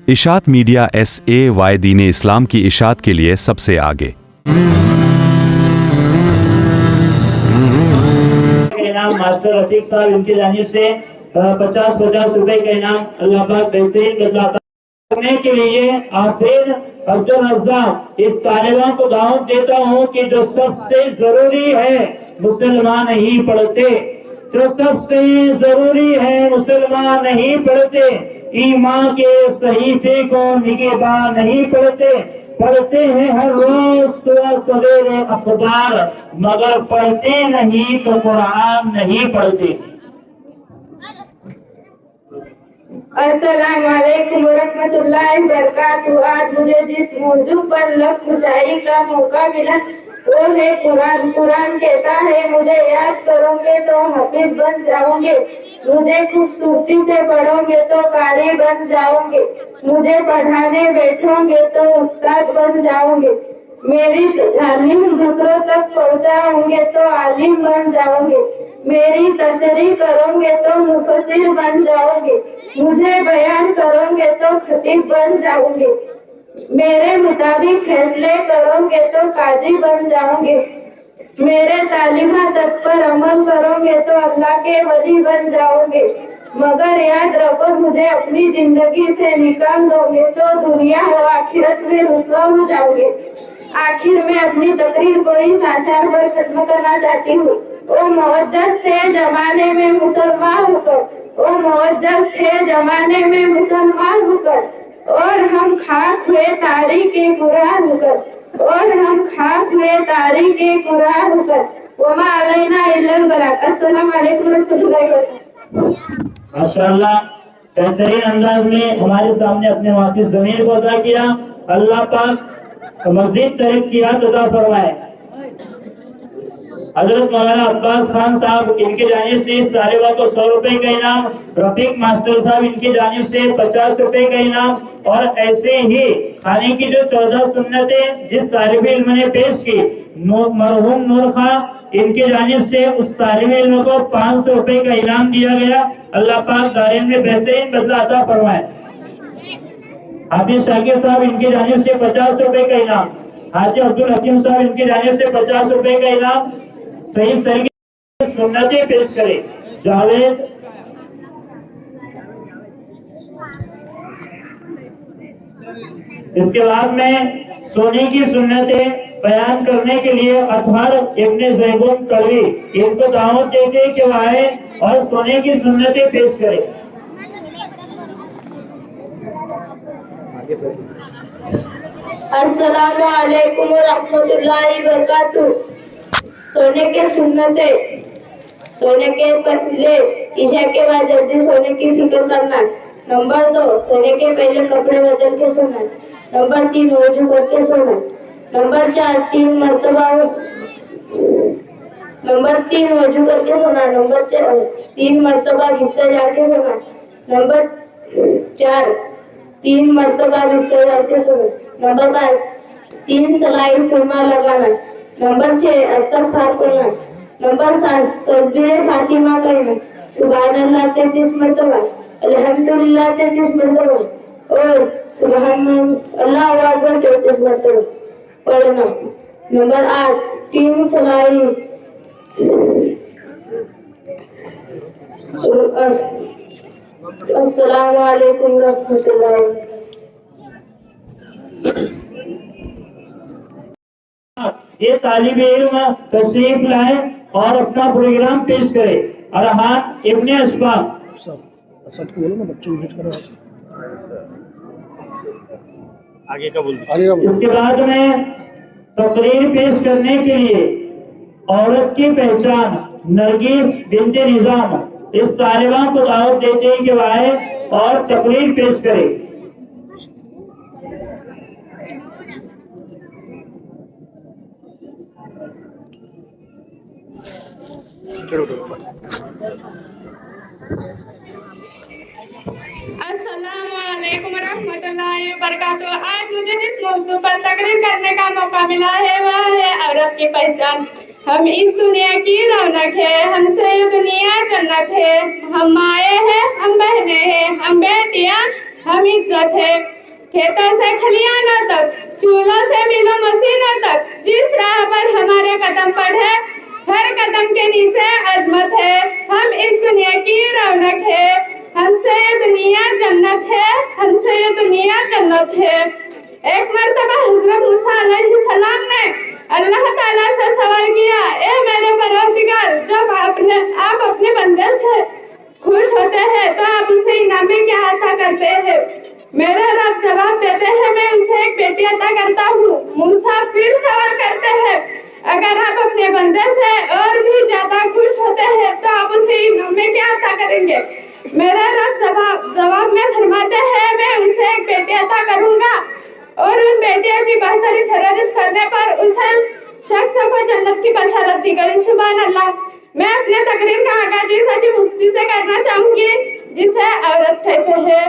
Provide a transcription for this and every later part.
اشاعت media SAY دین اسلام کی اشاعت کے لیے سب سے آگے۔ انعام ماسٹر رفیق صاحب ان کی جانب سے 50 روپے کا انعام اللہ پاک بہترین بدلہ عطا کرنے کے لیے حافظ عبدالرزاق اس طالبان کو دعوت دیتا ہوں کہ جو سب سے ضروری ہے مسلمان نہیں پڑھتے، جو سب سے ضروری ہے مسلمان نہیں پڑھتے، ایمان کے صحیفے کو نگہبان نہیں پڑھتے ہیں ہر روز صبح سویرے اخبار، مگر پڑھتے نہیں تو قرآن نہیں پڑھتے۔ السلام علیکم ورحمۃ اللہ وبرکاتہ۔ آج مجھے جس موضوع پر لفظ کشائی کا موقع ملا وہ ہے قرآن۔ قرآن کہتا ہے مجھے یاد کرو گے تو حافظ بن جاؤ گے، مجھے خوبصورتی سے پڑھو گے تو قاری بن جاؤ گے، مجھے پڑھانے بیٹھو گے تو استاد بن جاؤ گے، میری تعلیم دوسروں تک پہنچاؤ گے تو عالم بن جاؤ گے، میری تشریح کرو گے تو مفسر بن جاؤ گے، مجھے بیان کرو گے تو خطیب بن جاؤ گے، میرے مطابق فیصلے کرو گے تو قاضی بن جاؤ گے، میرے تعلیمات پر عمل کرو گے تو اللہ کے ولی بن جاؤ گے، مگر یاد رکھو مجھے اپنی زندگی سے نکال دو گے تو دنیا و آخرت میں رسوا ہو جاؤ گے۔ آخر میں اپنی تقریر کو اس آثار پر ختم کرنا چاہتی ہوں۔ وہ معجز تھے زمانے میں مسلمان ہو کر، وہ معجز تھے زمانے میں مسلمان ہو کر، اور ہم خاک ہوئے تاریخ قرآن ہو کر، اور ہم خاک ہوئے تاریخ قرآن ہو کر، وما علینا الا البلاغ۔ السلام علیکم ورحمۃ اللہ وبرکاتہ۔ ماشاءاللہ بہترین انداز میں ہمارے سامنے اپنے واقعی ضمیر کو ادا کیا۔ اللہ پاک مزید ترقیات عطا فرمائے۔ حضرت مولانا عباس خان صاحب ان کی جانب سے اس طالبہ کو 100 روپے کا انعام، رفیق ماسٹر صاحب ان کی جانب سے 50 روپے کا انعام، اور ایسے ہی کھانے کی جو 14 سنتیں جس طالب علم نے پیش کی، مرحوم نور خان ان کی جانب سے اس طالب علم کو 500 روپے کا انعام دیا گیا۔ اللہ پاک دارین میں بہترین بدلہ عطا فرمائے۔ حافظ شاکر صاحب ان کی جانب سے 50 روپے کا انعام، حاجی عبدالحکیم صاحب ان کی جانب سے 50 روپے کا انعام، صحیح سرگی سنتیں پیش کرے جاوید اس کے بعد میں سونے کی سنتیں بیان کرنے کے لیے اطہر ابن زیبون کلوی ان کو دعوت دیتے کہ وہ آئے اور سونے کی سنتیں پیش کرے۔ السلام علیکم ورحمۃ اللہ وبرکاتہ۔ سونے کے سنتیں: سونے کے پہلے عشاء کے بعد جلدی سونے کی فکر کرنا۔ نمبر 2، سونے کے پہلے کپڑے بدل کے سونا۔ نمبر 3، وضو کر کے سونا۔ نمبر 4، 3 مرتبہ بستر جا کے سونا۔ نمبر 4، 3 مرتبہ بستر جا کے سونا۔ نمبر 5، 3 سلائی سرما لگانا۔ نمبر 6، استغفار کرنا۔ نمبر 7، تسبیح فاطمہ کرنا۔ سبحان اللہ 33 مرتبہ، الحمدللہ 33 مرتبہ، اور سبحان اللہ اکبر 34 مرتبہ پڑھنا۔ نمبر 8، 3 سلائی السلام علیکم ورحمۃ اللہ۔ یہ طالب علم تشریف لائے اور اپنا پروگرام پیش کرے۔ ارحان ابن اشفاق اسد کو بولو نا، بچوں کو بھیج کرو آگے کا بول۔ اس کے بعد میں تقریر پیش کرنے کے لیے عورت کی پہچان نرگس بنت نظام اس طالبہ کو دعوت دیتے ہیں کہ وہ آئے اور تقریر پیش کرے۔ السلام علیکم ورحمۃ اللہ وبرکاتہ۔ آج مجھے جس موضوع پر تقریر کرنے کا موقع ملا ہے وہ ہے عورت کی پہچان۔ ہم اس دنیا کی رونق ہے، ہم سے یہ دنیا جنت ہے، ہم مائیں ہیں، ہم بہنیں ہیں، ہم بیٹیاں، ہم عزت ہے۔ खेतों से खलियानों तक, चूल्हों से मिलों मशीनों तक, जिस राह पर हमारे कदम बढ़े, हर कदम के नीचे अजमत है। हम इस दुनिया की रौनक है, हमसे ये दुनिया जन्नत है, हमसे ये दुनिया जन्नत है। एक मर्तबा हजरत मूसा अलैहिस्सलाम ने अल्लाह ताला से सवाल किया, ए मेरे परवरदिगार, जब आप अपने बंदे से खुश होते हैं तो आप उसे इनाम में क्या अता करते हैं? मेरे रब जवाब देते हैं, मैं उसे एक बेटी अता करता हूँ। मूसा फिर सवाल करते हैं, अगर आप अपने बंदे से और भी ज्यादा खुश होते हैं तो आप उसे इनाम में क्या अता करेंगे? मेरा रब जवाब में फरमाते हैं, मैं उसे एक बेटी अता करूंगा और उन बेटियों की बेहतरी फरज करने पर उसे शख्स को जन्नत की बशारत दी गई। सुभान अल्लाह। मैं अपने तकरीर का आगाज सच्ची मुफ्ती से करना चाहूंगी, जिसे औरत कहते हैं।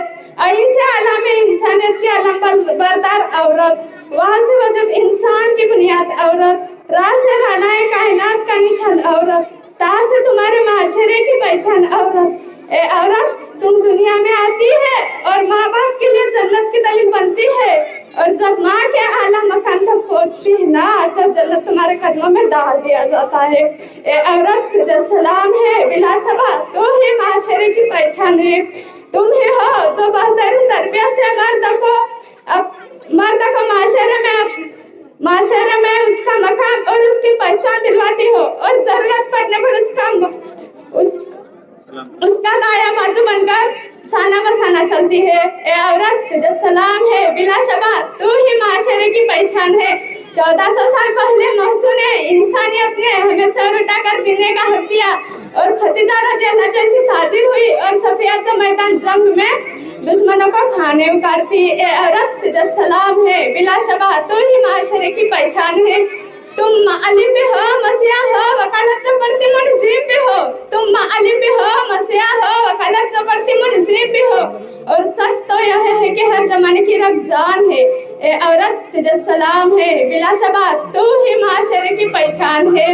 इंशाअल्लाह में इंसानियत की अलम बरदार औरत, वहाँ से वजूद इंसान की बुनियाद औरत, राह से रानाए कायनात का निशान औरत, ताह से तुम्हारे माशरे की पहचान औरत। ए औरत, तुम दुनिया में आती है और माँ बाप के लिए जन्नत की दलील बनती है, और जब माँ के आला मकान तक पहुँचती है ना, तो जन्नत तुम्हारे कदमों में डाल दिया जाता है। ए औरत, तुझे सलाम है, बिलाशबा तो ही माशरे की पहचान है। तुम ही हो जो बेहतरीन तरबियत से मर्द को माशरे में उसका मकाम और उसकी पहचान दिलवाती हो, और जरूरत पड़ने पर उसका दाया बाजू बनकर साना बसाना चलती है। ए औरत, तुझे सलाम है, बिलाशबा तू ही माशरे की पहचान है। 1400 साल पहले महसून इंसानियत ने हमें सर उठाकर जीने का हक दिया, और खदीजा रज़ियल्लाहु जैसी ताजिर हुई और सफिया जो मैदान जंग में दुश्मनों को खाने उतारती। ए औरत, तुझे सलाम है, बिलाशबा तू ही माशरे की पहचान है। तुम मालिम भी हो, मसीहा हो, वकालत जबरती मुनज़िम भी हो। तुम मालिम भी हो, मसीहा हो, वकालत जबरती मुनज़िम भी हो, और सच तो यह है कि हर जमाने की रब जान है। ए औरत, तुझे सलाम है, बिलाशबा तू ही माशरे की पहचान है।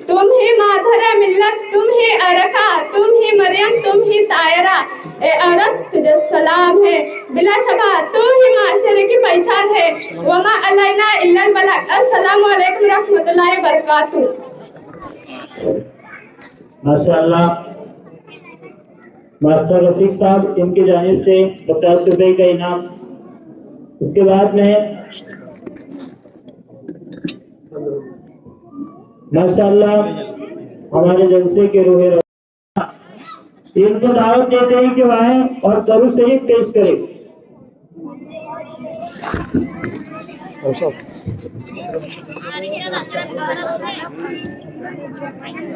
तुम ही माधर मिल्लत, तुम ही अरका, तुम ही मरियम, तुम ही तायरा। ए औरत, तुझे सलाम है, बिलाशबा तू ही माशरे की पहचान है। वमा अलैना इल्लल बलाग। अस्सलामु अलैकुम रहमतुल्लाहि व बरकातुहू। माशाअल्लाह। मास्टर रफीक साहब, इनकी जानिब से 50 रुपए का इनाम। उसके बाद में माशाअल्लाह हमारे जलसे के रूहे इनको दावत देते हैं कि वह आए और दरूद शरीफ पेश करें।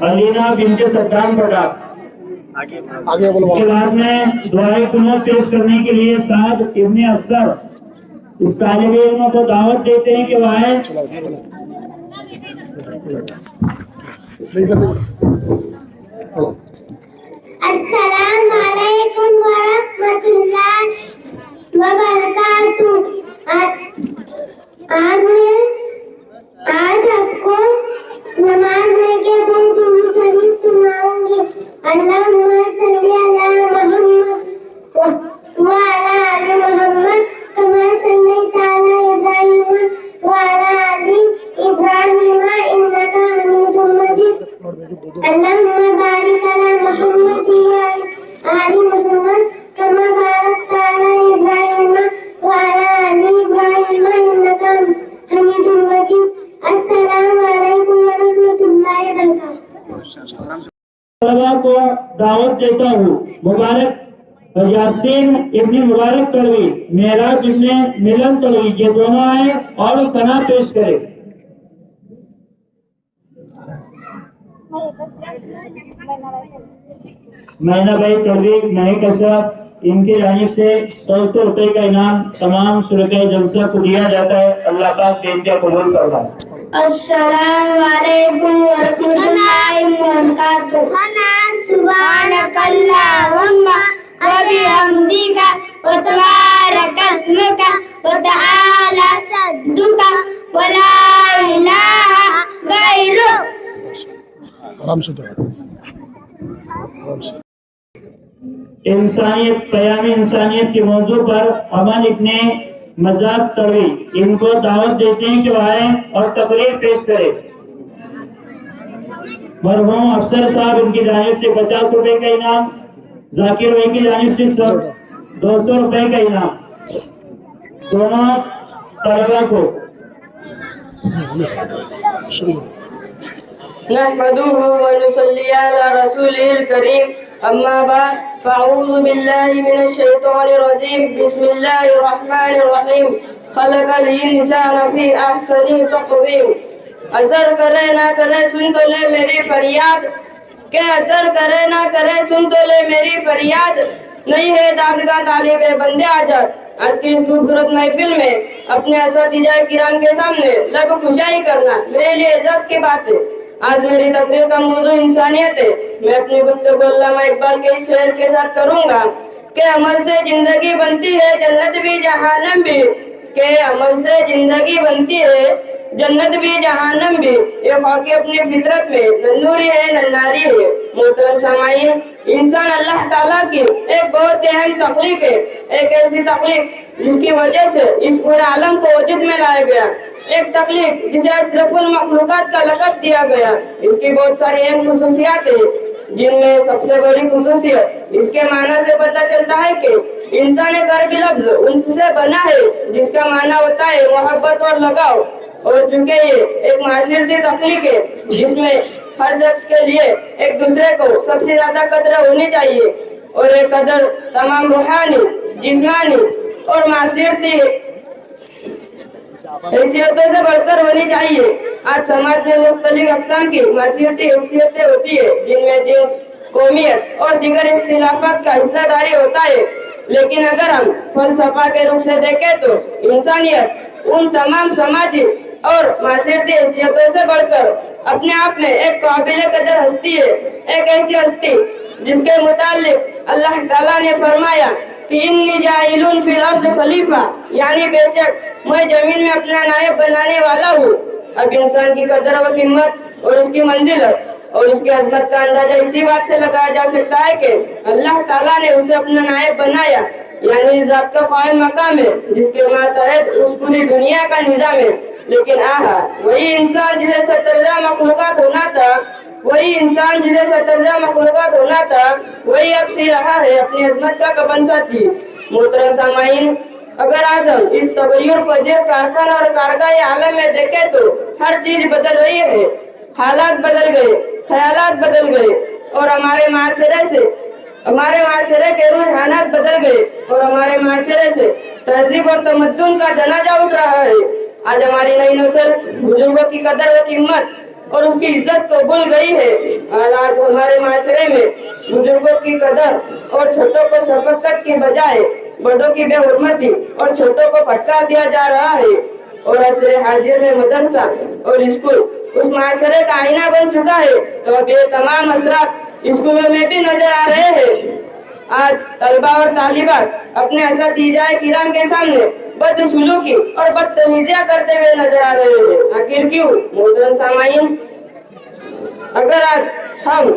अलीना बिनते सद्दाम पठान। आगे बोलो। इसके बाद में दुआए कुनूत पेश करने के लिए साद इब्ने अफसर इस तालिब इल्म को दावत देते हैं कि वह आए। अस्सलामु अलैकुम व रहमतुल्लाहि व बरकातुहू। आज आपको नमाज में के दो दुरूद शरीफ सुनाऊंगी। अल्लाहुम्मा सल्ली अला मुहम्मद व अला आलि मुहम्मद कमा सल्लैता अला इब्राहीम व अला आलि इब्राहीम इन्नका हमीदुम मजीद। अल्लाहुम्मा बारिक अला मुहम्मद व आलि मुहम्मद कमा बारकता अला इब्राहीम व अला आलि इब्राहीम इन्नका हमीदुम मजीद। अस्सलामु अलैकुम व रहमतुल्लाहि व बरकातुहू। तलबा को दावत देता हूँ। मुबारक यासीन इब्ने मुबारक तलवी, मेराज इब्ने मिलन तलवी, ये दोनों आए और सना पेश करें। मैना भाई तलवी महक अशरफ, इनकी जानिब से 100 रुपए का इनाम तमाम शुरका जलसा को दिया जाता है। अल्लाह पाक देनते कबूल फरमाए। अस्सलामु अलैकुम व रहमतुल्लाहि व बरकातुहू। सना सुब्हानकल्लाहुम्मा व बिहम्दिका व तबारक अस्मुका व तआला जद्दुका व ला इलाहा गैरुक। आराम से दो, आराम से। इंसानियत क़याम इंसानियत के मौजू पर अमन इब्ने मजाक तड़वी इनको दावत देते हैं कि वो आए और तकरीर पेश करें। मरहूम अफसर साहब इनकी जानिब से 50 रुपए का इनाम, जाकिर भाई की जानिब से सब 200 रुपए का इनाम दोनों तलबा को। शुरू नहमदुहु व नुसल्ली अला रसूलिल करीम अम्मा बाद फ़अऊज़ु बिल्लाहि मिनश शैतानिर रजीम बिस्मिल्लाहिर रहमानिर रहीम खलक़ल इंसान फी अहसनी तक़वीम। असर करे ना करे सुन तो ले मेरी फरियाद, के असर करे ना करे सुन तो ले मेरी फरियाद, नहीं है दादगा तालिबे बंदे आजाद। आज की इस खूबसूरत महफिल में अपने असातिज़ाए किराम के सामने लब कुशाई करना मेरे लिए एजाज की बात है। आज मेरी तकरीर का मौजू इंसानियत है। मैं अपनी गुफ्तगू अल्लामा इकबाल के इस शेर के साथ करूंगा कि अमल से जिंदगी बनती है जन्नत भी जहानम भी, के अमल से जिंदगी बनती है जन्नत भी जहानम भी। ये खाकी अपनी फितरत में नन्नूरी है नन्नारी है। मोहतरम सामाईन, इंसान अल्लाह ताला की एक बहुत अहम तख्लीक है, एक ऐसी तख्लीक जिसकी वजह से इस पूरे आलम को वजूद में लाया गया, एक तख्लीक जिसे अशरफुल मखलूकात का लक़ब दिया गया। इसकी बहुत सारी अहम खुसूसियात है, जिनमें सबसे बड़ी खुसूसियत इसके माना से पता चलता है कि इंसान एक अरबी लफ्ज उनसे बना है जिसका माना होता है मोहब्बत और लगाव। और चूंकि ये एक माशरती तख्लीक है जिसमें हर शख्स के लिए एक दूसरे को सबसे ज्यादा कदर होनी चाहिए, और ये कदर तमाम रूहानी, जिस्मानी और माशरती हैसियतों से बढ़कर होनी चाहिए। आज समाज में मुख्तलिफ अक़साम की माशरती हैसियतें होती है, जिनमें जिन्स, कौमियत और दीगर इख्तिलाफात का हिस्सादारी होता है। लेकिन अगर हम फलसफा के रुख से देखें तो इंसानियत उन तमाम समाजी और माशरती हैसियतों से बढ़कर अपने आप में एक काबिल कदर हस्ती है, एक ऐसी हस्ती जिसके मुतालिक अल्लाह ताला ने फरमाया कि इन्नी जाइलुन फिल अर्ज़ खलीफा, यानी बेशक मैं जमीन में अपना नायब बनाने वाला हूँ। अब इंसान की कदर व कीमत और उसकी मंजिलत और उसकी अजमत का अंदाजा इसी बात से लगाया जा सकता है कि अल्लाह ताला ने उसे अपना नायब बनाया, यानी इस जात का कायम मकाम है जिसके मातहत उस पूरी दुनिया का निजाम है। लेकिन आहा, वही इंसान जिसे सत्तरजा मखलूकात होना था, वही इंसान जिसे सत्तरजा मखलूकात होना था, वही अब सी रहा है अपनी अजमत का कफन साथी। मोहतरम सामाईन, अगर आज हम इस तगय्युर पजीर कारखाना और कारगाह आलम में देखें तो हर चीज बदल रही है। हालात बदल गए, ख्यालात बदल गए और हमारे माशरे के रुझानात बदल गए और हमारे माशरे से तहजीब और तमद्दुन का जनाजा उठ रहा है। आज हमारी नई नस्ल बुजुर्गों की कदर व कीमत और उसकी इज्जत को भूल गई है। आज हमारे माशरे में बुजुर्गों की कदर और छोटों को शफकत की बजाय बड़ों की बेहुरमती और छोटों को फटकार दिया जा रहा है। और असरे हाजिर में मदरसा और स्कूल उस माशरे का आईना बन चुका है, तो अब ये तमाम असरात स्कूलों में भी नजर आ रहे हैं। आज तलबा और तालिबात अपने असातिज़ाए किराम के सामने बदसलूकी और बदतमीजियां करते हुए नजर आ रहे हैं। आखिर क्यों? मोहतरम सामाईन, अगर आज हम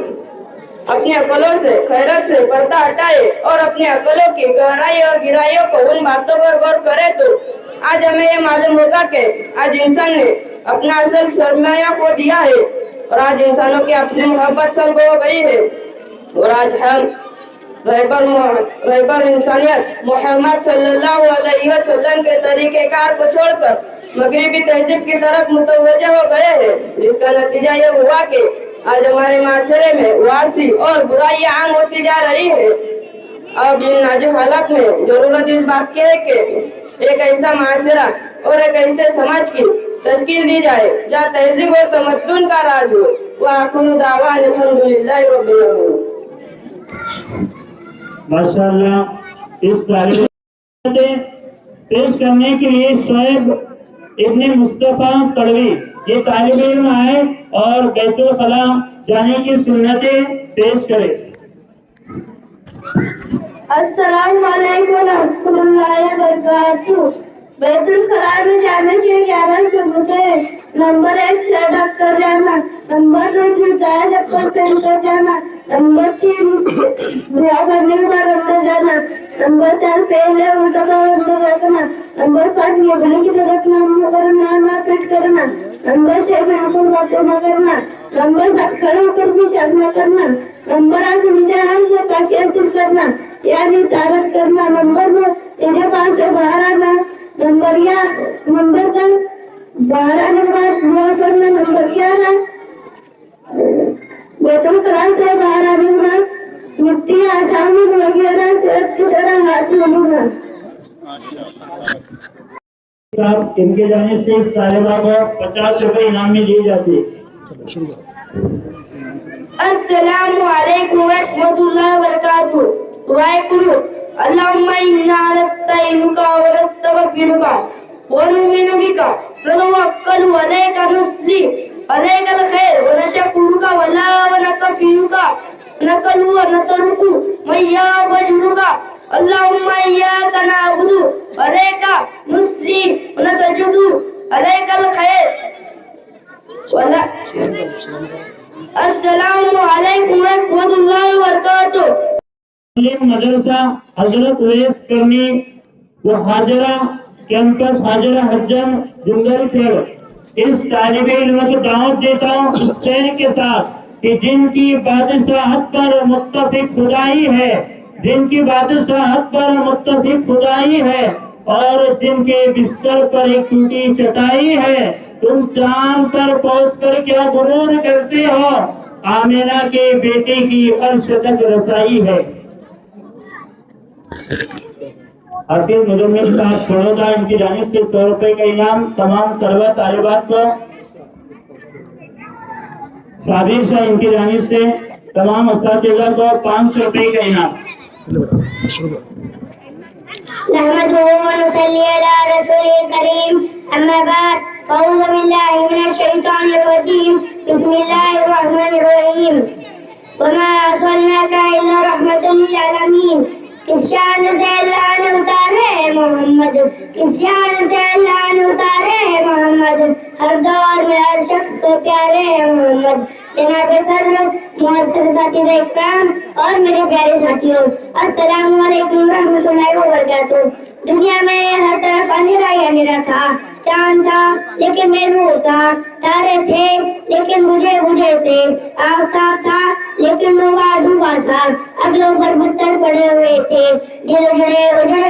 अपनी अकलों से खैरत से पर्दा हटाए और अपनी अकलों की गहराई और गिराइयों को उन बातों पर गौर करें तो आज हमें ये मालूम होगा कि आज इंसान ने अपना असल सरमाया खो दिया है और आज इंसानों की आपसी मोहब्बत सल्ब हो गई है। और आज हम रहबर इंसानियत मोहम्मद सल्लल्लाहु अलैहि वसल्लम के तरीक़ेकार को छोड़कर मगरिबी तहजीब की तरफ मुतवज्जह हो गए हैं, जिसका नतीजा ये हुआ कि आज हमारे माशरे में वासी और बुराइयां आम होती जा रही है। अब इन नाजुक हालात में जरूरत इस बात की है कि एक ऐसा माशरा और एक ऐसे समाज की तश्कील दी जाए जहाँ तहजीब और तमद्दुन का राज हो। व आखिरु दावाना अल्हम्दुलिल्लाहि रब्बिल आलमीन। माशाअल्लाह, इस तारीफ पेश करने के लिए शोएब इब्ने मुस्तफा तड़वी ये तालिब इल्म आए और बैतुल खला जाने की सुन्नतें पेश करें। अस्सलाम वालेकुम रहमतुल्लाहि व बरकातुहू। बैतुल खला में जाने के 11 सबूत है। नंबर 1 सर ढक कर जाना, नंबर 2 जूता चप्पल पहन कर जाना, नंबर 3 दुआ करने के बाद अंदर जाना, नंबर 4 पहले उल्टा कर अंदर रखना, नंबर 5 मोबाइल की तरफ ना करना, ना पेट करना। नंबर 6 बिल्कुल बातें न करना। नंबर 7 खड़े होकर भी शक न करना। नंबर 8 इम्तिहान से पाकी हासिल करना यानी तारत करना। नंबर 9 सीधे पास से बाहर आना। नंबर का बाहर आने के बाद दुआ करना। नंबर 11 बोतल क्लास से बाहर आने के बाद मिट्टी आसामी वगैरह से अच्छी तरह हाथ धोना। साहब इनके जाने से इस तालिबा को 50 रुपए इनाम में दिए जाते हैं। चलो शुरू करो। अस्सलामु अलैकुम व रहमतुल्लाहि व बरकातुहू। दुआए करो। अल्लाहुम्मा इन्ना नस्तईनुका व नस्तगफिरुका व नुमिनु बिका व नतवक्कलु अलैका नुस्ली अलैकल खैर व नशकुरुका व ला व नकफिरुका नकलु व नतरुकु मैया वजरुका अल्लाहुम्मा इय्याका नअबुदु व अलैका नुस्ली व नसजुदु अलैकल खैर वला अस्सलामु अलैकुम व रहमतुल्लाहि व बरकातुहू। मदरसा हजरत उवैस करनी वो हाजरा कैंपस हाजरा हज्जन जंगल खेड़ इस तालिबे इल्म को दावत देता हूँ इस शहर के साथ कि जिनकी बादशाहत पर मुत्तफिक खुदाई है, जिनकी बादशाहत पर मुत्तफिक खुदाई है और जिनके बिस्तर पर एक टूटी चटाई है, तुम चांद पर पहुंचकर क्या गुरूर करते हो? आमिना के बेटे की अर्श तक रसाई है। हाफिज मुजम्मिल साहब बड़ौदा इनकी जानिब से 100 रुपए का इनाम। तमाम तलबा तालिबात को साबिर शाह इनकी जानिब से तमाम असातिज़ा को 500 रुपए का इनाम। चलो बेटा शुरू करो। नहमदुहु व नुसल्ली अला रसूलिल करीम अम्मा बाद फ़अऊज़ु बिल्लाहि मिनश शैतानिर रजीम बिस्मिल्लाहिर रहमानिर रहीम वमा अर्सलनाका इल्ला रहमतल लिल आलमीन। किस शान से अल्लाह ने उतारे है मोहम्मद, किस शान से अल्लाह ने उतारे है मोहम्मद, हर दौर में हर शख्स को प्यारे है मोहम्मद। जनाब सदर मुअज़्ज़ज़ साथी इकराम और मेरे प्यारे साथियों, अस्सलामु अलैकुम रहमतुल्लाहि व बरकातुहू। दुनिया में हर तरफ अंधेरा ही अंधेरा था। चांद था लेकिन बेनूर था, तारे थे लेकिन बुझे बुझे थे, आफताब था लेकिन डूबा डूबा था। अगलों पर पत्थर पड़े हुए थे, दिल उजड़े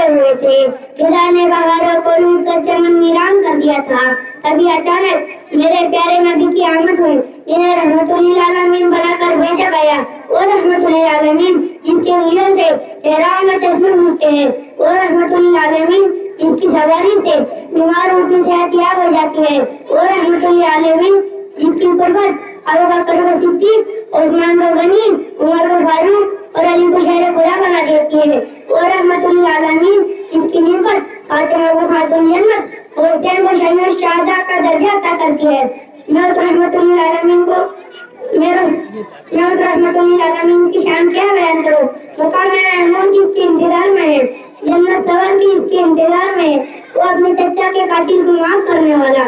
हुए थे। खुदा ने बहारों को लूट कर चमन वीरान कर दिया था। तभी अचानक मेरे प्यारे नबी की आमद हुई, जिन्हें रहमतुल आलमीन बनाकर भेजा गया। वो रहमतुल आलमीन जिसके उंगलियों से चेहराओं में चश्मे उठते हैं, वो रहमतुल आलमीन जिसकी सवारी से बीमारों की सेहतियाब हो जाती है, वो रहमतुल आलमीन जिसकी कुर्बत अबू बकर को सिद्दीक, उस्मान को गनी, उमर को फारूक और अली को शेर खुदा बना देती है, वो रहमतुल आलमीन जिसकी निस्बत फातिमा को खातून जन्नत और हुसैन को शहीद शहादा का दर्जा अता करती है। मैं उस रहमतुल आलमीन की शान क्या बयान करूं? मकाम रहमान जिसके इंतजार में है, जन्नत सवर की इसके इंतजार में है, वो अपने चचा के कातिल को माफ करने वाला,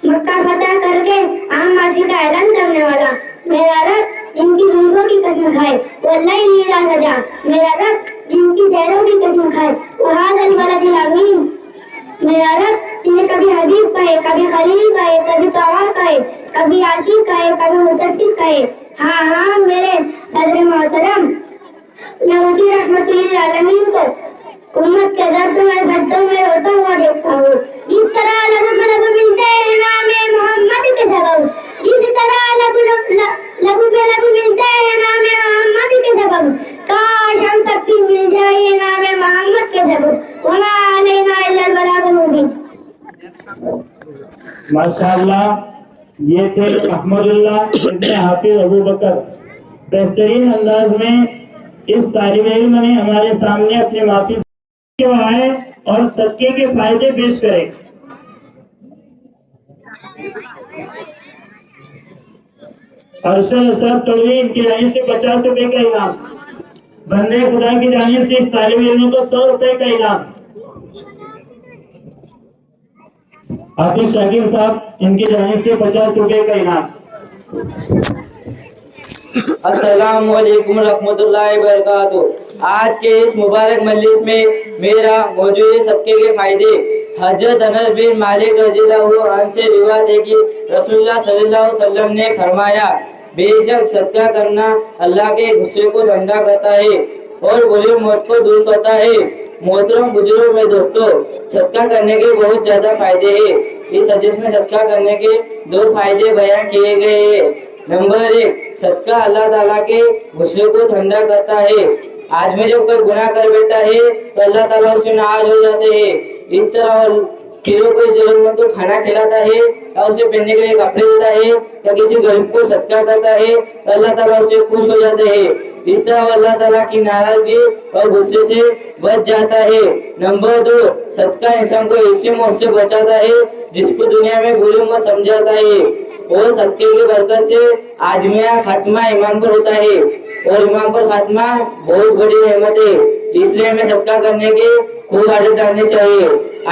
मक्का फतह करके आम माफी का ऐलान करने वाला। मेरा रब जिनकी जुल्फों की कसम खाए वो अल्लाह ही लीला सजा। मेरा रब जिनकी सैरों की कसम खाए वो हाज़िल बलदिल अमीन। मेरा रब जिन्हें कभी हबीब कहे, कभी खलील कहे, कभी तौर कहे, कभी आशिक कहे, कभी मुतसिफ कहे। हाँ हाँ मेरे सदर मोहतरम, मैं उसी रहमतुल आलमीन को उम्मत के दर्द में सज्जों में रोता हुआ देखता हूँ। जिस तरह लब पे मिलते हैं नामे मोहम्मद के सबब, जिस तरह लब पे मिलते हैं नामे मोहम्मद के सबब, काश हम सबकी मिल जाए नामे मोहम्मद के सबब। वमा अलैना इल्लल बलागुल मुबीन। माशाअल्लाह, ये थे अहमदुल्लाह इब्न हाफिज अबू बकर। बेहतरीन अंदाज में इस तालिबे इल्म ने हमारे सामने अपने माफी के आए और सदके के फायदे पेश करें। अरशद असद तलवी इनकी जानिब से 50 रुपए का इनाम। बंदे खुदा की जानिब से इस तालिबे इल्म को 100 रुपए का इनाम। हाफिज शाकिर साहब इनकी जानिब से 50 रुपए का इनाम। السلام علیکم ورحمۃ اللہ وبرکاتہ۔ آج کے اس مبارک مجلس میں میرا موضوع صدقے کے فائدے۔ حضرت انس بن مالک رضی اللہ عنہ سے روایت ہے کہ رسول اللہ صلی اللہ علیہ وسلم نے فرمایا، بے شک صدقہ کرنا اللہ کے غصے کو ٹھنڈا کرتا ہے اور بری موت کو دور کرتا ہے۔ محترم بزرگوں میں دوستوں، صدقہ کرنے کے بہت زیادہ فائدے ہیں۔ اس حدیث میں صدقہ کرنے کے 2 فائدے بیان کیے گئے ہیں۔ نمبر 1، صدقہ اللہ تعالیٰ کے غصے کو ٹھنڈا کرتا ہے۔ آدمی جب کوئی گناہ کر بیٹھتا ہے تو اللہ تعالیٰ اسے ناراض ہو جاتے ہیں۔ اس طرح پھر کوئی ضرورت مند کو کھانا کھلاتا ہے یا اسے پہننے کے لیے کپڑے دیتا ہے یا کسی غریب کو صدقہ کرتا ہے تو اللہ تعالیٰ اسے خوش ہو جاتے ہیں۔ اس طرح اللہ تعالیٰ کی ناراضگی اور غصے سے بچ جاتا ہے۔ نمبر 2، صدقہ انسان کو ایسی موت سے بچاتا ہے جس کو دنیا میں بری موت سمجھاتا ہے، اور صدقے کی برکت سے آدمی کا خاتمہ ایمان پر ہوتا ہے، اور ایمان پر خاتمہ بہت بڑی نعمت ہے۔ اس لیے ہمیں صدقہ کرنے کے خوب عادت ڈالنی چاہیے۔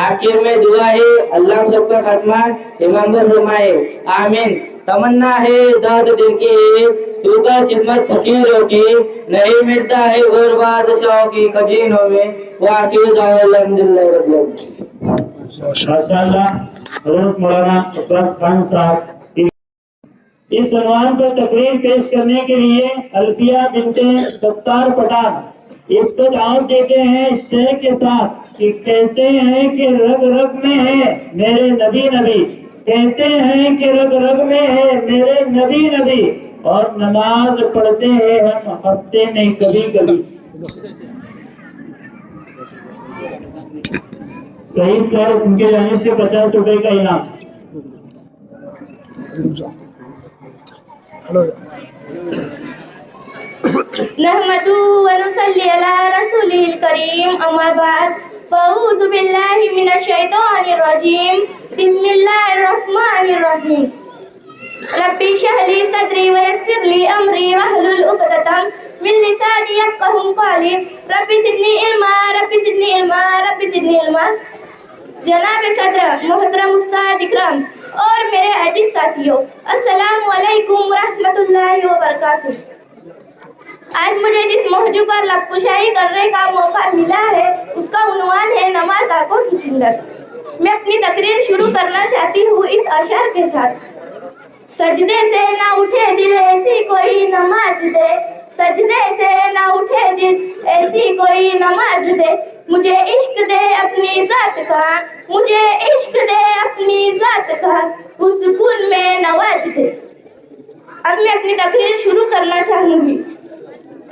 آخر میں دعا ہے، اللہ ہم سب کا خاتمہ ایمان پر فرمائے، آمین۔ تمنا ہے داد دل کی ہے، تو کا خدمت فقیروں کی، نہیں ملتا ہے غور بادشاہوں کی خزینوں میں۔ واقعی دعوی الحمدللہ رب العالمین۔ ماشاءاللہ حضرت مولانا عباس خان صاحب اس عنوان پر تقریر پیش کرنے کے لیے الفیہ بنت ستار پٹھان اس کو دعوت دیتے ہیں اس شعر کے ساتھ کہ کہتے ہیں کہ رگ رگ میں ہے میرے نبی نبی، کہتے ہیں کہ رگ رگ میں ہے میرے نبی نبی، اور نماز پڑھتے ہیں ہم ہفتے میں کبھی کبھی۔ صحیح سر ان کے جانب سے 50 روپے کا انعام۔ نحمده ونصلي على رسوله الكريم أما بعد فأعوذ بالله من الشيطان الرجيم بسم الله الرحمن الرحيم ربي اشرح لي صدري ويسر لي أمري واحلل عقدة من لساني يفقهوا قولي ربي زدني علما ربي زدني علما ربي زدني علما۔ جناب صدر، محترم استاد اکرام اور میرے عزیز ساتھیوں، السلام علیکم ورحمۃ اللہ وبرکاتہ۔ آج مجھے جس موضوع پر لب کشائی کرنے کا موقع ملا ہے اس کا عنوان ہے نماز آنکھوں کی ٹھنڈک۔ میں اپنی تقریر شروع کرنا چاہتی ہوں اس اشعار کے ساتھ۔ سجدے سے نہ اٹھے دل ایسی کوئی نماز دے، سجدے سے نہ اٹھے دل ایسی کوئی نماز دے، مجھے عشق دے اپنی ذات کا، مجھے عشق دے اپنی ذات کا، اس سکون میں نواز دے۔ اب میں اپنی تقریر شروع کرنا چاہوں گی۔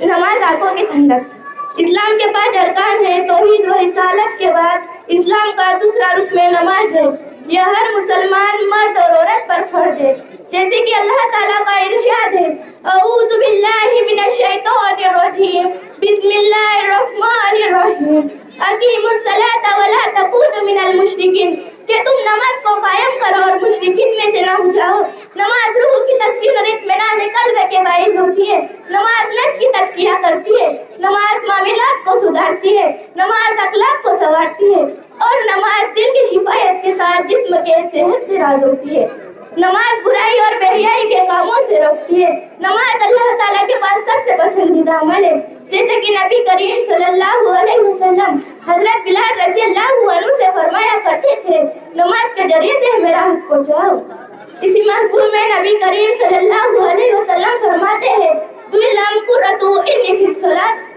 نماز آنکھوں کی ٹھنڈک۔ اسلام کے 5 ارکان ہیں۔ توحید و رسالت کے بعد اسلام کا دوسرا رکن نماز ہے۔ یہ ہر مسلمان مرد اور عورت پر فرض ہے، جیسے کہ اللہ تعالیٰ کا ارشاد ہے، اعوذ باللہ من الشیطان الرجیم بسم اللہ الرحمن الرحیم اقیموا الصلاۃ ولا تکونوا من المشرکین، کہ تم نماز کو قائم کرو اور مشرکین میں سے نہ ہو جاؤ۔ نماز روح کی تسکین اور اطمینان قلب کے باعث ہوتی ہے۔ نماز نفس کی تزکیہ کرتی ہے، نماز معاملات کو سدھارتی ہے، نماز اخلاق کو سنوارتی ہے، اور نماز دل کی شفایت کے ساتھ جسم کے صحت سے راز ہوتی ہے۔ نماز برائی اور بے حیائی کے کاموں سے روکتی ہے۔ نماز اللہ تعالیٰ کے پاس سب سے پسندیدہ عمل ہے، جیسے کہ نبی کریم صلی اللہ علیہ وسلم حضرت بلال رضی اللہ عنہ سے فرمایا کرتے تھے، نماز کے ذریعے سے میرا حق پہنچاؤ۔ اسی محفوظ میں نبی کریم صلی اللہ علیہ وسلم فرماتے ہیں،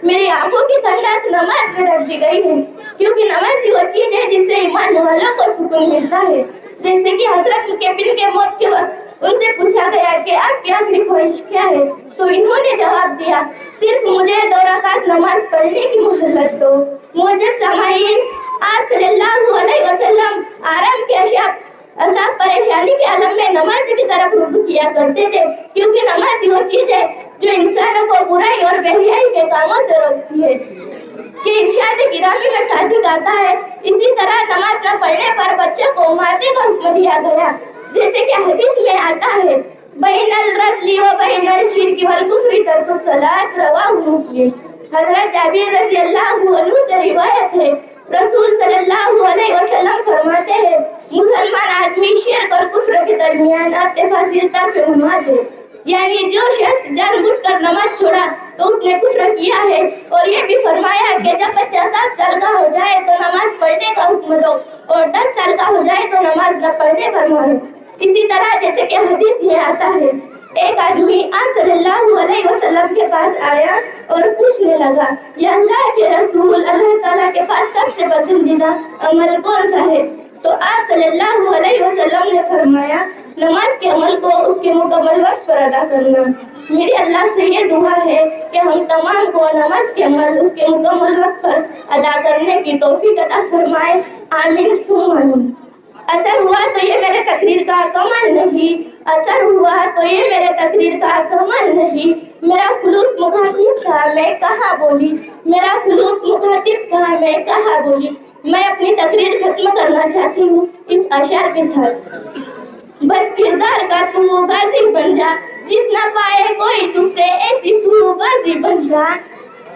میری آنکھوں کی ٹھنڈک نماز سے رکھ دی گئی ہے، کیونکہ نماز ہی وہ چیز ہے جس سے ایمان والوں کو سکون ملتا ہے۔ جیسے کہ حضرت مکبل کے موت کے وقت ان سے پوچھا گیا کہ آپ کی آخری خواہش کیا ہے، تو انہوں نے جواب دیا، صرف مجھے 2 رکعت نماز پڑھنے کی مہلت دو۔ معزز سامعین، آپ صلی اللہ علیہ وسلم آرام کے عذاب پریشانی کے عالم میں نماز کی طرف رجوع کیا کرتے تھے، کیونکہ نماز ہی وہ چیز ہے جو انسانوں کو برائی اور بے حیائی کے کاموں سے روکتی ہے۔ کہ ارشاد گرامی میں صادق آتا ہے، اسی طرح نماز نہ پڑھنے پر بچوں کو مارنے کا حکم دیا گیا، جیسے کہ حدیث میں آتا ہے، بین الرجل و بین الشرک والکفر ترک الصلاۃ، رواہ مسلم۔ حضرت جابر رضی اللہ عنہ سے روایت ہے، رسول صلی اللہ علیہ وسلم فرماتے ہیں، مسلمان آدمی شرک اور کفر کے درمیان فاصل طرف نماز ہے۔ یعنی جو شخص جان بوجھ کر نماز چھوڑا تو اس نے کفر کیا ہے. اور یہ بھی فرمایا کہ جب بچہ 7 سال کا ہو جائے تو نماز پڑھنے کا حکم دو اور 10 سال کا ہو جائے تو نماز نہ پڑھنے پر مانو. اسی طرح جیسے کہ حدیث میں آتا ہے ایک آدمی آپ صلی اللہ علیہ وسلم کے پاس آیا اور پوچھنے لگا یا اللہ کے رسول, اللہ تعالیٰ کے پاس سب سے پسندیدہ عمل کون سا ہے؟ تو آپ صلی اللہ علیہ وسلم نے فرمایا نماز کے عمل کو اس کے مکمل وقت پر ادا کرنا. میری اللہ سے یہ دعا ہے کہ ہم تمام کو نماز کے عمل اس کے مکمل وقت پر ادا کرنے کی توفیق عطا فرمائے. آمین ثم آمین. اثر ہوا تو یہ میرے تقریر کا کمال نہیں, اثر ہوا تو یہ میرے تقریر کا کمال نہیں. میرا خلوص مخاطب تھا میں کہاں بولی, میرا خلوص مخاطب تھا میں کہاں بولی. میں اپنی تقریر ختم کرنا چاہتی ہوں اس اشعار کے ساتھ. بس کردار کا تو غازی بن جا, جتنا پائے کوئی تجھ سے ایسی تو بازی بن جا.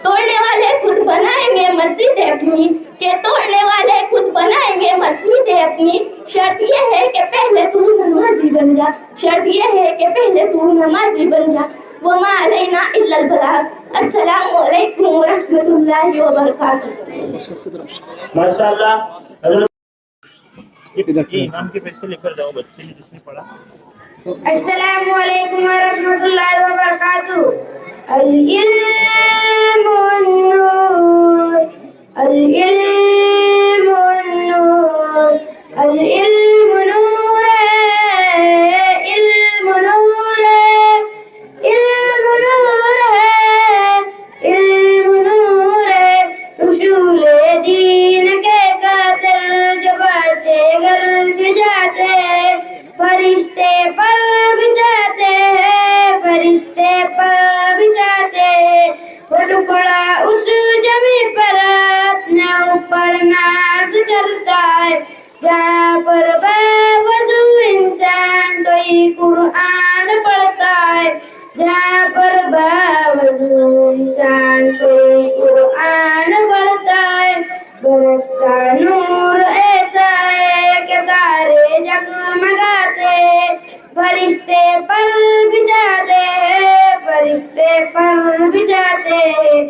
توڑنے والے خود بنائیں گے مسجد اپنی, کہ توڑنے والے خود بنائیں گے مسجد اپنی. شرط یہ ہے کہ پہلے تو نمازی بن جا, شرط یہ ہے کہ پہلے تو نمازی بن جا. وما علینا الا البلاغ. السلام علیکم ورحمۃ اللہ وبرکاتہ. سب کی طرف سے ماشاءاللہ. حضرت یہ امام کے پیسے لے کر جاؤ بچے نے جس نے پڑھا. السلام علیکم ورحمۃ اللہ وبرکاتہ. العلم النور, العلم النور, العلم نور ہے, علم نور ہے, علم نور ہے, علم نور ہے. اصول دین کے قاتل جو بچے گھر سے جاتے ہیں فرشتے پر بھی جاتے ہیں, فرشتے پر بھی جاتے ہیں. وہ ٹکڑا اس جمی پر اپنے اوپر ناز کرتا ہے, جہاں پر باوضو انسان کوئی قرآن پڑھتا ہے, جہاں پر باوضو انسان کوئی قرآن پڑھتا ہے. برستا نور ایسا ہے کہ تارے جگمگاتے ہیں, فرشتے پر بھی جاتے ہیں, فرشتے پر بھی جاتے ہیں.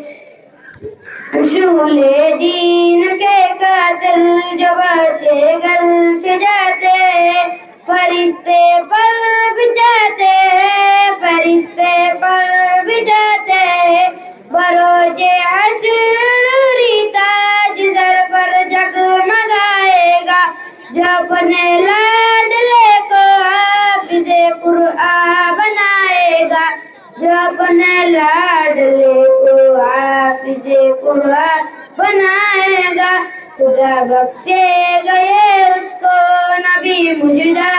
اصول دین کے قاتل جو بچے گھر سے جاتے ہیں فرشتے پر بھی جاتے ہیں, فرشتے پر بھی جاتے ہیں. بروز حشر نوری تاج سر پر جگمگائے گا, جو اپنے لاڈلے کو حافظ قرآن بنائے گا, جو اپنے لاڈلے کو حافظ قرآن بنائے گا. خدا بخشے گئے اس کو نبی مجدہ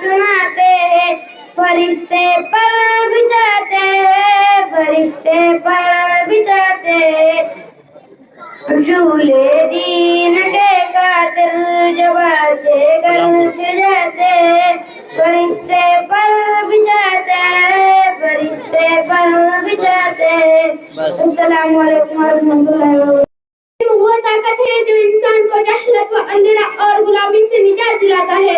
سناتے ہیں, فرشتے پر بھی جاتے ہیں, فرشتے پر بھی جاتے ہیں. اصول دین کے قاتل جو بچے گھر سے جاتے ہیں فرشتے پر بھی جاتے ہیں, فرشتے پر بھی جاتے ہیں. السلام علیکم ورحمۃ اللہ وبرکاتہ. وہ طاقت ہے جو انسان کو جہالت و اندھیرا اور غلامی سے نجات دلاتا ہے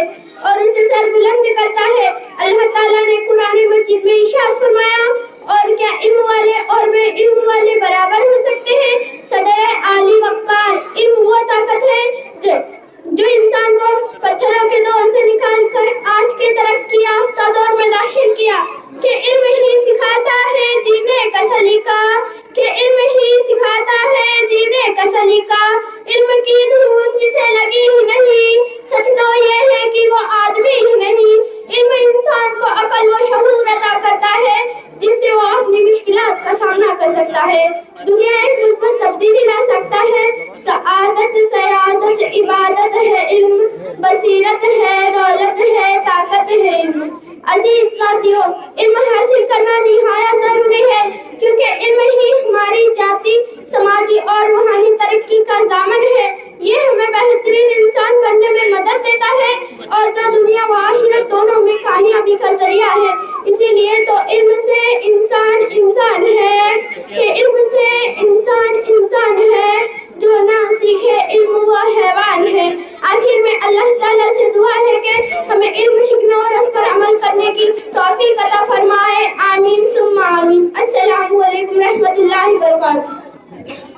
اور اسے سر بلند کرتا ہے. اللہ تعالیٰ نے قرآن مجید میں ارشاد فرمایا اور کیا علم والے اور بے علم والے برابر ہو سکتے ہیں؟ صدر عالی وقار. علم وہ طاقت ہے جو انسان کو پتھروں کے دور سے نکال کر آج کے ترقی یافتہ دور میں داخل کیا, کہ علم ہی سکھاتا ہے جینے کا سلیقہ, کہ علم ہی سکھاتا ہے جینے کا سلیقہ. علم کی دھن جسے لگی ہی نہیں, سچ تو یہ ہے کہ وہ آدمی ہی نہیں. علم انسان کو عقل و شعور عطا کرتا ہے جس سے وہ اپنی مشکلات کا سامنا کر سکتا ہے, دنیا ایک مثبت تبدیلی لا سکتا ہے. سعادت سیادت عبادت ہے علم, بصیرت ہے دولت ہے طاقت ہے علم. عزیز ساتھیوں, علم حاصل کرنا نہایت ضروری ہے کیونکہ علم ہی ہماری ذاتی, سماجی اور روحانی ترقی کا ضامن ہے. یہ ہمیں بہترین انسان بننے میں مدد دیتا ہے اور جو دنیا و آخرت دونوں میں کامیابی کا ذریعہ ہے. اسی لیے تو علم سے انسان انسان ہے, کہ علم سے انسان انسان ہے, جو نہ سیکھے علم وہ حیوان ہے. آخر میں اللہ تعالیٰ سے دعا ہے کہ ہمیں علم حکمت اور اس پر عمل کرنے کی توفیق عطا فرمائے. آمین ثم آمین. السلام علیکم رحمۃ اللہ وبرکاتہ.